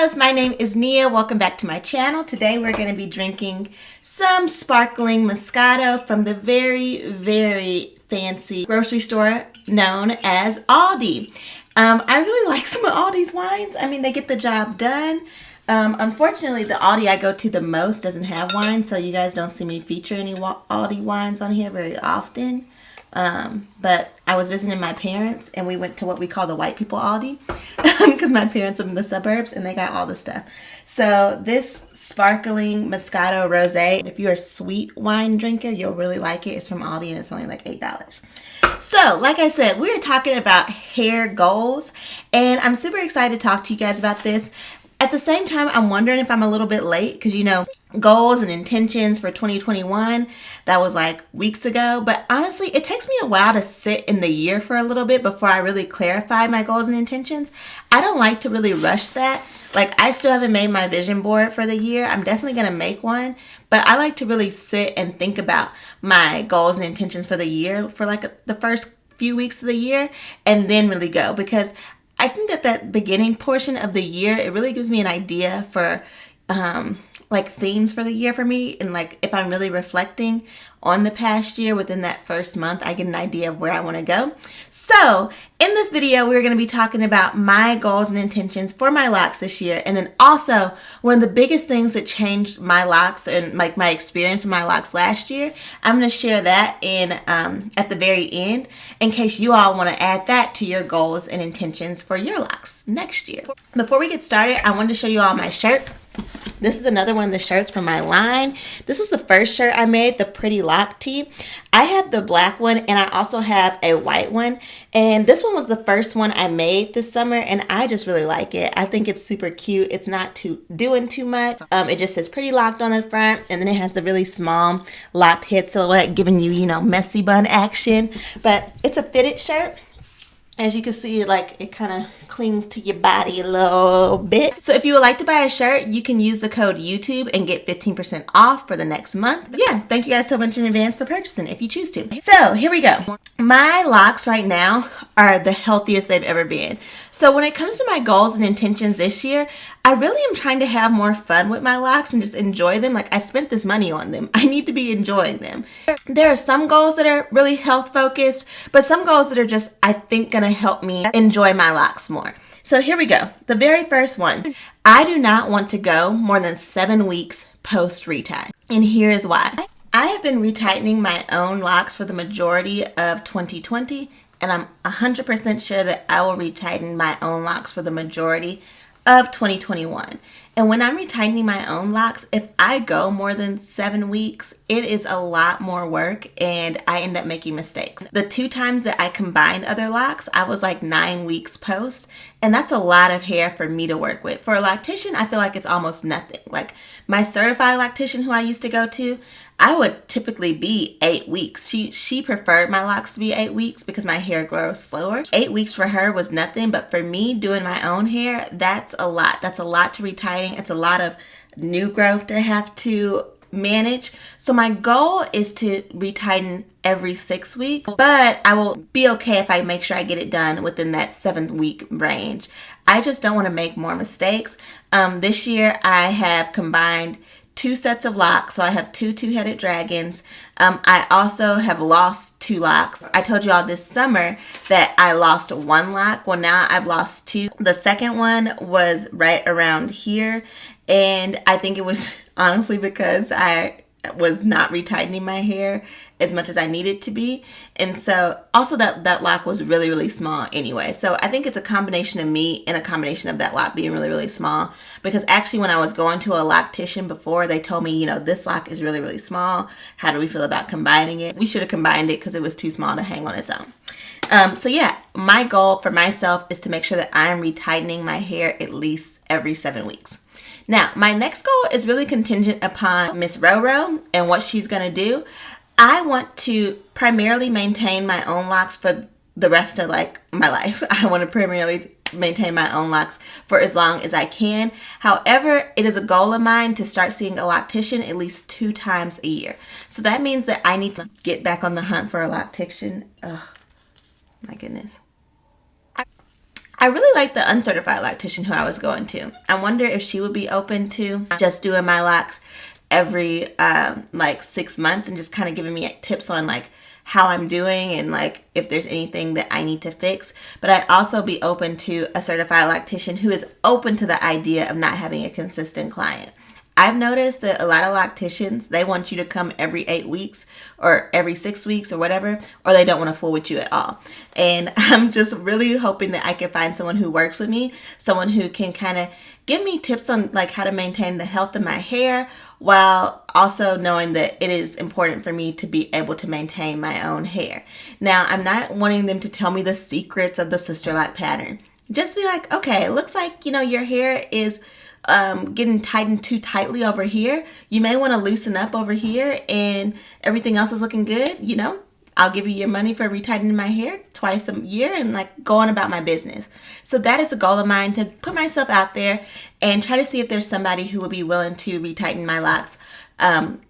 loves, my name is Nia. Welcome back to my channel. Today we're going to be drinking some sparkling Moscato from the very fancy grocery store known as Aldi. I really like some of Aldi's wines. I mean, they get the job done. Unfortunately, the Aldi I go to the most doesn't have wine, so you guys don't see me feature any Aldi wines on here very often. But I was visiting my parents and we went to what we call the white people Aldi because my parents are in the suburbs and they got all the stuff. So this sparkling Moscato Rosé, if you're a sweet wine drinker, you'll really like it. It's from Aldi and it's only like $8. So, like I said, we're talking about hair goals and I'm super excited to talk to you guys about this. At the same time, I'm wondering if I'm a little bit late because, you know, goals and intentions for 2021, that was like weeks ago. But honestly, it takes me a while to sit in the year for a little bit before I really clarify my goals and intentions. I don't like to really rush that. Like, I still haven't made my vision board for the year. I'm definitely going to make one. But I like to really sit and think about my goals and intentions for the year for like the first few weeks of the year and then really go, because I think that beginning portion of the year, it really gives me an idea for like themes for the year for me. And like if I'm really reflecting on the past year within that first month, I get an idea of where I want to go. So in this video, we're going to be talking about my goals and intentions for my locks this year. And then also one of the biggest things that changed my locks and like my experience with my locks last year, I'm going to share that in at the very end in case you all want to add that to your goals and intentions for your locks next year. Before we get started, I wanted to show you all my shirt. This is another one of the shirts from my line. This was the first shirt I made, the Pretty Lock tee. I have the black one and I also have a white one. And this one was the first one I made this summer and I just really like it. I think it's super cute. It's not doing too much. It just says Pretty Locked on the front and then it has the really small locked head silhouette giving you, you know, messy bun action. But it's a fitted shirt. As you can see, like it kind of clings to your body a little bit. So if you would like to buy a shirt, you can use the code YouTube and get 15% off for the next month. Yeah, thank you guys so much in advance for purchasing if you choose to. So here we go. My locks right now are the healthiest they've ever been. So when it comes to my goals and intentions this year, I really am trying to have more fun with my locks and just enjoy them. Like I spent this money on them. I need to be enjoying them. There are some goals that are really health focused, but some goals that are just, I think, gonna help me enjoy my locks more. So here we go. The very first one. I do not want to go more than 7 weeks post retie. And here is why. I have been retightening my own locks for the majority of 2020, and I'm 100% sure that I will retighten my own locks for the majority of 2021. And when I'm retightening my own locks, if I go more than 7 weeks, it is a lot more work and I end up making mistakes. The 2 times that I combined other locks, I was like 9 weeks post, and that's a lot of hair for me to work with. For a loctician, I feel like it's almost nothing. Like my certified loctician who I used to go to, I would typically be 8 weeks. She preferred my locks to be 8 weeks because my hair grows slower. 8 weeks for her was nothing, but for me doing my own hair, that's a lot. That's a lot to retighten. It's a lot of new growth to have to manage. So my goal is to retighten every 6 weeks, but I will be okay if I make sure I get it done within that 7-week range. I just don't want to make more mistakes. This year I have combined 2 sets of locks. So I have 2 two-headed dragons. I also have lost 2 locks. I told you all this summer that I lost 1 lock. Well, now I've lost 2. The second one was right around here. And I think it was honestly because I was not retightening my hair as much as I needed to be. And so also that lock was really small anyway. So I think it's a combination of me and a combination of that lock being really small, because actually when I was going to a loctician before, they told me, you know, this lock is really small. How do we feel about combining it? We should have combined it because it was too small to hang on its own. So yeah, my goal for myself is to make sure that I am retightening my hair at least every 7 weeks. Now, my next goal is really contingent upon Miss Roro and what she's going to do. I want to primarily maintain my own locks for the rest of like my life. I want to primarily maintain my own locks for as long as I can. However, it is a goal of mine to start seeing a loctician at least 2 times a year. So that means that I need to get back on the hunt for a loctician. Oh, my goodness. I I really like the uncertified loctician who I was going to. I wonder if she would be open to just doing my locks every like 6 months and just kind of giving me tips on like how I'm doing and like if there's anything that I need to fix. But I'd also be open to a certified loctician who is open to the idea of not having a consistent client. I've noticed that a lot of locticians, they want you to come every 8 weeks or every 6 weeks or whatever, or they don't want to fool with you at all. And I'm just really hoping that I can find someone who works with me, someone who can kind of give me tips on like how to maintain the health of my hair while also knowing that it is important for me to be able to maintain my own hair. Now, I'm not wanting them to tell me the secrets of the sister lock pattern. Just be like, okay, it looks like, your hair is getting tightened too tightly over here. You may want to loosen up over here and everything else is looking good. I'll give you your money for retightening my hair twice a year and like go on about my business. So that is a goal of mine, to put myself out there and try to see if there's somebody who will be willing to retighten my locks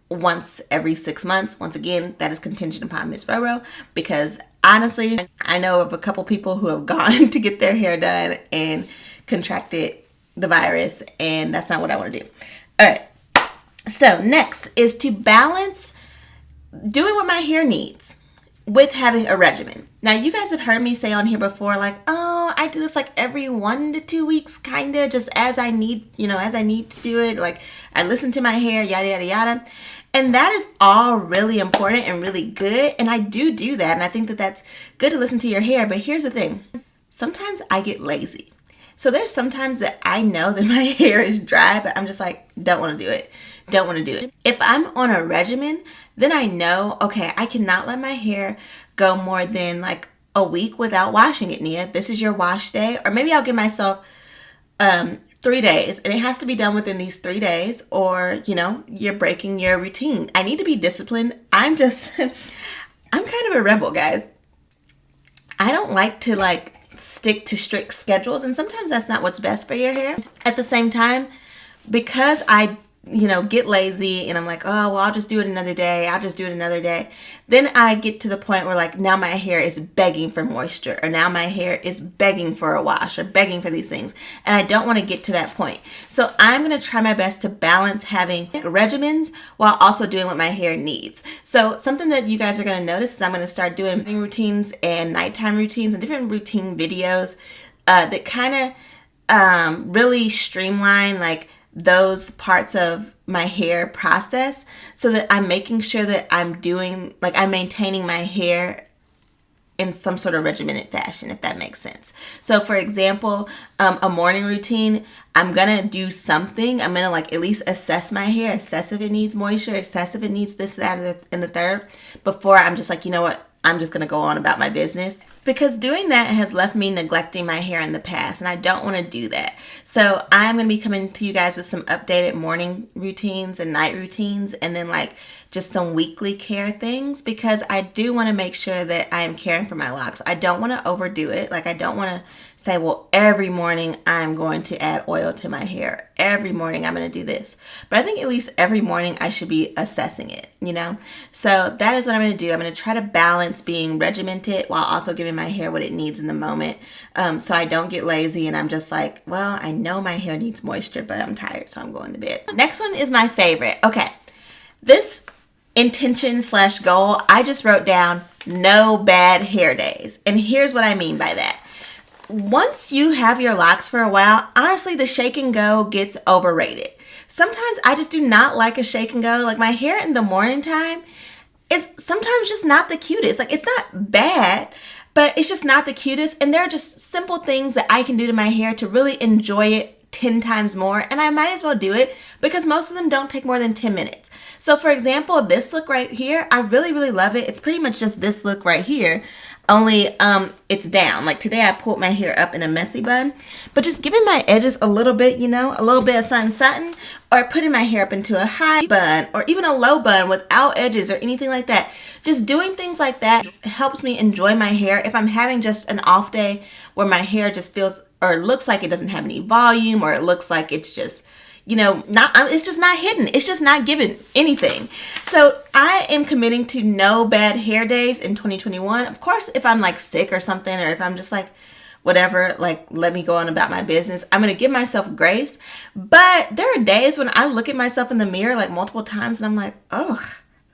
once every 6 months. Once again, that is contingent upon Miss Roro, because honestly, I know of a couple people who have gone to get their hair done and contracted the virus, and that's not what I want to do. All right. So next is to balance doing what my hair needs with having a regimen. Now, you guys have heard me say on here before, like, oh, I do this like every 1 to 2 weeks, kind of just as I need, as I need to do it. Like, I listen to my hair, yada, yada, yada. And that is all really important and really good. And I do that. And I think that that's good to listen to your hair. But here's the thing. Sometimes I get lazy. So there's sometimes that I know that my hair is dry, but I'm just like, don't want to do it. Don't want to do it. If I'm on a regimen, then I know, okay, I cannot let my hair go more than like a week without washing it, Nia. This is your wash day. Or maybe I'll give myself 3 days, and it has to be done within these 3 days, or, you're breaking your routine. I need to be disciplined. I'm kind of a rebel, guys. I don't like to like stick to strict schedules, and sometimes that's not what's best for your hair. At the same time, because I get lazy and I'm like, oh, well, I'll just do it another day. Then I get to the point where like now my hair is begging for moisture, or now my hair is begging for a wash, or begging for these things. And I don't want to get to that point. So I'm going to try my best to balance having regimens while also doing what my hair needs. So something that you guys are going to notice is I'm going to start doing morning routines and nighttime routines and different routine videos that kind of really streamline like those parts of my hair process, so that I'm making sure that I'm maintaining my hair in some sort of regimented fashion, if that makes sense. So for example, a morning routine, I'm gonna do something. I'm gonna like at least assess my hair, assess if it needs moisture, assess if it needs this, that, and the third, before I'm just like, you know what, I'm just gonna go on about my business. Because doing that has left me neglecting my hair in the past, and I don't want to do that. So I'm going to be coming to you guys with some updated morning routines and night routines, and then like just some weekly care things, because I do want to make sure that I am caring for my locks. I don't want to overdo it. Like, I don't want to say, well, every morning I'm going to add oil to my hair. Every morning I'm going to do this. But I think at least every morning I should be assessing it, So that is what I'm going to do. I'm going to try to balance being regimented while also giving my hair what it needs in the moment. So I don't get lazy and I'm just like, well, I know my hair needs moisture, but I'm tired, so I'm going to bed. Next one is my favorite. Okay. This intention/goal, I just wrote down no bad hair days. And here's what I mean by that. Once you have your locks for a while, honestly, the shake and go gets overrated. Sometimes I just do not like a shake and go. Like, my hair in the morning time is sometimes just not the cutest. Like, it's not bad, but it's just not the cutest. And there are just simple things that I can do to my hair to really enjoy it 10 times more. And I might as well do it because most of them don't take more than 10 minutes. So for example, this look right here, I really, really love it. It's pretty much just this look right here. Only it's down. Like today I pulled my hair up in a messy bun, but just giving my edges a little bit, a little bit of something, or putting my hair up into a high bun or even a low bun without edges or anything like that. Just doing things like that helps me enjoy my hair. If I'm having just an off day where my hair just feels or looks like it doesn't have any volume, or it looks like it's just it's just not hidden. It's just not giving anything. So I am committing to no bad hair days in 2021. Of course, if I'm like sick or something, or if I'm just like, whatever, like, let me go on about my business. I'm going to give myself grace. But there are days when I look at myself in the mirror like multiple times and I'm like, oh,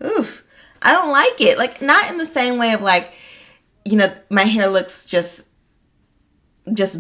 oof, I don't like it. Like, not in the same way of like, you know, my hair looks just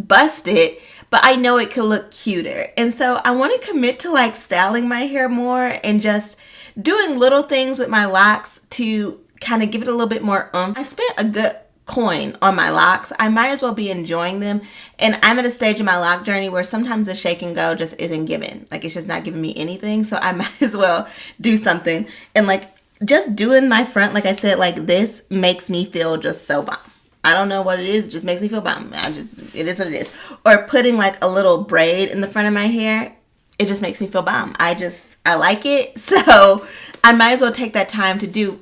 busted, but I know it could look cuter. And so I want to commit to like styling my hair more and just doing little things with my locks to kind of give it a little bit more I spent a good coin on my locks. I might as well be enjoying them. And I'm at a stage in my lock journey where sometimes the shake and go just isn't given. Like, it's just not giving me anything. So I might as well do something. And like, just doing my front, like I said, like this makes me feel just so bomb. I don't know what it is. It just makes me feel bomb. It is what it is. Or putting like a little braid in the front of my hair. It just makes me feel bomb. I like it. So I might as well take that time to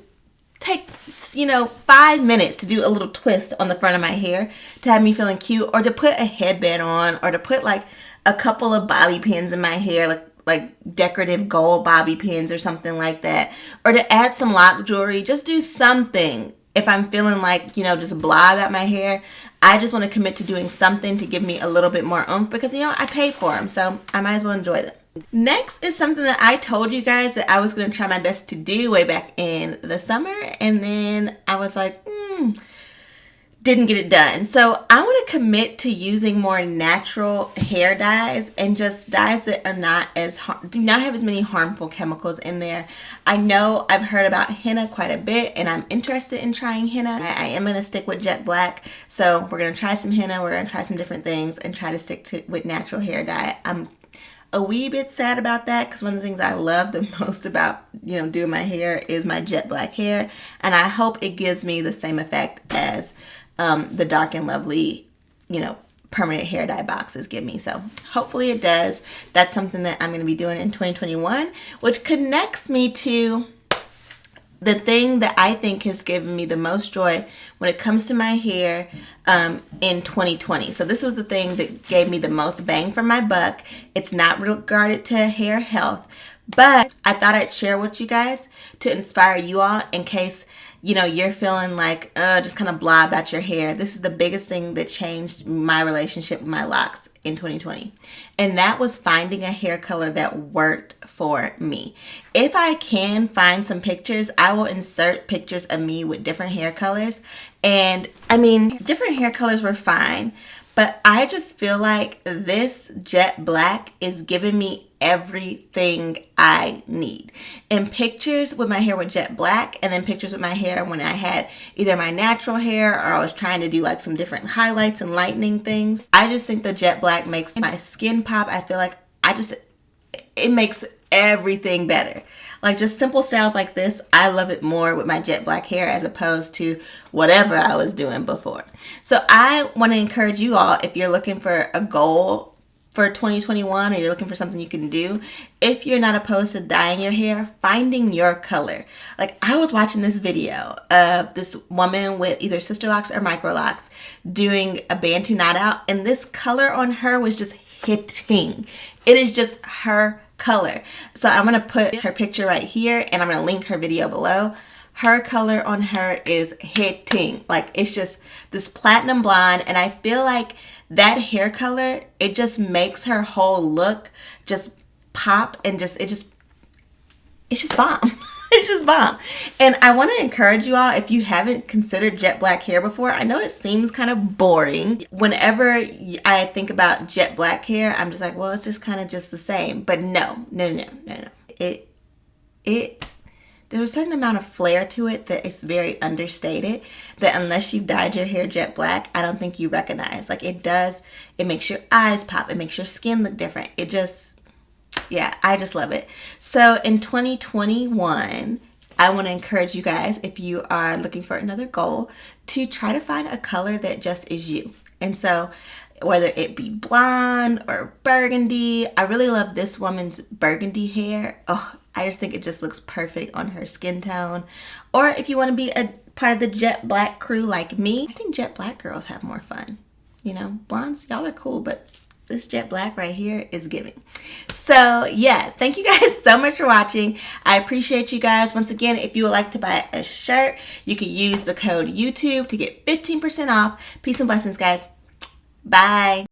take 5 minutes to do a little twist on the front of my hair to have me feeling cute, or to put a headband on, or to put like a couple of bobby pins in my hair, like decorative gold bobby pins or something like that, or to add some lock jewelry. Just do something. If I'm feeling like, just blah about my hair, I just want to commit to doing something to give me a little bit more oomph, because I paid for them, so I might as well enjoy them. Next is something that I told you guys that I was going to try my best to do way back in the summer, and then I was like, didn't get it done. So I want to commit to using more natural hair dyes, and just dyes that are do not have as many harmful chemicals in there. I know I've heard about henna quite a bit, and I'm interested in trying henna. I am going to stick with jet black, so we're going to try some henna, we're going to try some different things, and try to stick with natural hair dye. I'm a wee bit sad about that, because one of the things I love the most about doing my hair is my jet black hair, and I hope it gives me the same effect as the Dark and Lovely permanent hair dye boxes give me. So hopefully it does. That's something that I'm going to be doing in 2021, which connects me to the thing that I think has given me the most joy when it comes to my hair in 2020. So this was the thing that gave me the most bang for my buck. It's not regarded to hair health, but I thought I'd share with you guys to inspire you all in case you're feeling like just kind of blah about your hair. This is the biggest thing that changed my relationship with my locks in 2020. And that was finding a hair color that worked for me. If I can find some pictures, I will insert pictures of me with different hair colors. And I mean, different hair colors were fine, but I just feel like this jet black is giving me everything I need. And pictures with my hair with jet black, and then pictures with my hair when I had either my natural hair or I was trying to do like some different highlights and lightening things. I just think the jet black makes my skin pop. I feel like it makes everything better. Like, just simple styles like this, I love it more with my jet black hair as opposed to whatever I was doing before. So I want to encourage you all, if you're looking for a goal for 2021, or you're looking for something you can do, if you're not opposed to dyeing your hair, finding your color. Like, I was watching this video of this woman with either sister locks or micro locks doing a Bantu knot out, and this color on her was just hitting. It is just her color. So I'm going to put her picture right here, and I'm going to link her video below. Her color on her is hitting. Like, it's just this platinum blonde, and I feel like that hair color, it just makes her whole look just pop, and it's just bomb. It's just bomb. And I want to encourage you all, if you haven't considered jet black hair before, I know it seems kind of boring. Whenever I think about jet black hair, I'm just like, well, it's just kind of just the same. But no. There's a certain amount of flair to it that is very understated, that unless you've dyed your hair jet black, I don't think you recognize. Like, it makes your eyes pop. It makes your skin look different. I just love it. So in 2021, I want to encourage you guys, if you are looking for another goal, to try to find a color that just is you. And so whether it be blonde or burgundy, I really love this woman's burgundy hair. Oh, I just think it just looks perfect on her skin tone. Or if you want to be a part of the jet black crew like me, I think jet black girls have more fun. Blondes, y'all are cool, but this jet black right here is giving. So yeah, thank you guys so much for watching. I appreciate you guys. Once again, if you would like to buy a shirt, you can use the code YouTube to get 15% off. Peace and blessings, guys. Bye.